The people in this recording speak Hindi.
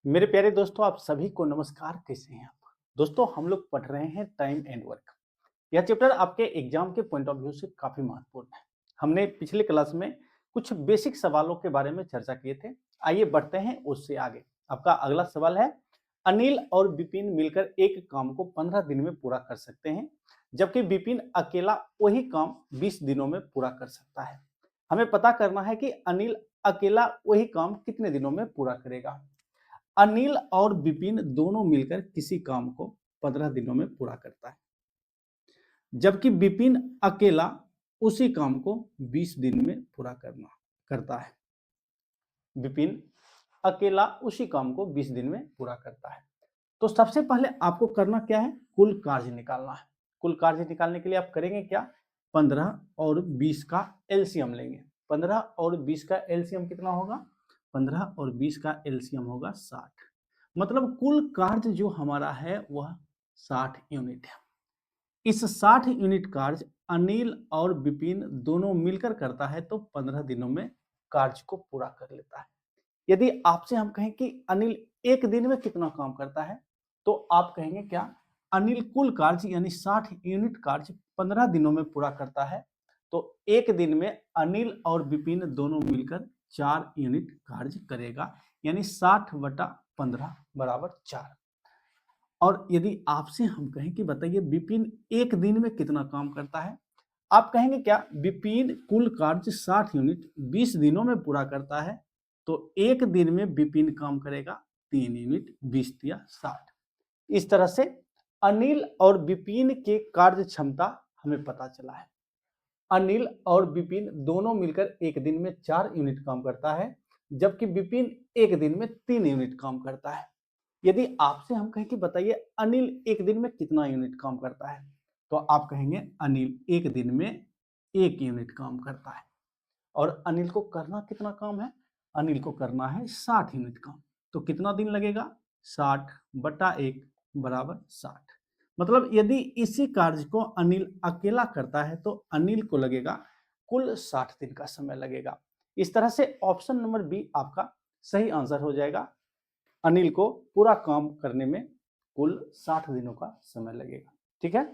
मेरे प्यारे दोस्तों, आप सभी को नमस्कार। कैसे हैं आप? दोस्तों, हम लोग पढ़ रहे हैं टाइम एंड वर्क। यह चैप्टर आपके एग्जाम के पॉइंट ऑफ व्यू से काफी महत्वपूर्ण है। हमने पिछले क्लास में कुछ बेसिक सवालों के बारे में चर्चा किए थे। आइए बढ़ते हैं उससे आगे। आपका अगला सवाल है, अनिल और विपिन मिलकर एक काम को 15 दिन में पूरा कर सकते हैं, जबकि विपिन अकेला वही काम 20 दिनों में पूरा कर सकता है। हमें पता करना है कि अनिल अकेला वही काम कितने दिनों में पूरा करेगा। अनिल और विपिन दोनों मिलकर किसी काम को 15 दिनों में पूरा करता है, जबकि विपिन अकेला उसी काम को 20 दिन में पूरा करना करता है। विपिन अकेला उसी काम को 20 दिन में पूरा करता है। तो सबसे पहले आपको करना क्या है? कुल कार्य निकालना है। कुल कार्य निकालने के लिए आप करेंगे क्या? 15 और 20 का एलसीएम लेंगे। 15 और 20 का एलसीएम कितना होगा? 15 और 20 का एलसीएम होगा 60। मतलब कुल कार्य जो हमारा है वह 60 यूनिट है। इस 60 यूनिट कार्य अनिल और विपिन दोनों मिलकर करता है तो 15 दिनों में कार्य को पूरा कर लेता है। यदि आपसे हम कहें कि अनिल एक दिन में कितना काम करता है, तो आप कहेंगे क्या? अनिल कुल कार्य यानी 60 यूनिट कार्य 15 दिनों में पूरा करता है, तो एक दिन में अनिल और विपिन दोनों मिलकर 4 यूनिट कार्य करेगा, यानी 60/15 बराबर 4। और यदि आपसे हम कहें कि बताइए विपिन एक दिन में कितना काम करता है, आप कहेंगे क्या? विपिन कुल कार्य 60 यूनिट 20 दिनों में पूरा करता है, तो एक दिन में विपिन काम करेगा 3 यूनिट 20 या 60। इस तरह से अनिल और विपिन के कार्य क्षमता हमें पता चला है। अनिल और विपिन दोनों मिलकर एक दिन में 4 यूनिट काम करता है, जबकि विपिन एक दिन में 3 यूनिट काम करता है। यदि आपसे हम कहें कि बताइए अनिल एक दिन में कितना यूनिट काम करता है, तो आप कहेंगे अनिल एक दिन में 1 यूनिट काम करता है। और अनिल को करना कितना काम है? अनिल को करना है 60 यूनिट काम। तो कितना दिन लगेगा? 60/1 बराबर 60। मतलब यदि इसी कार्य को अनिल अकेला करता है तो अनिल को लगेगा कुल 60 दिन का समय लगेगा। इस तरह से ऑप्शन नंबर बी आपका सही आंसर हो जाएगा। अनिल को पूरा काम करने में कुल 60 दिनों का समय लगेगा। ठीक है।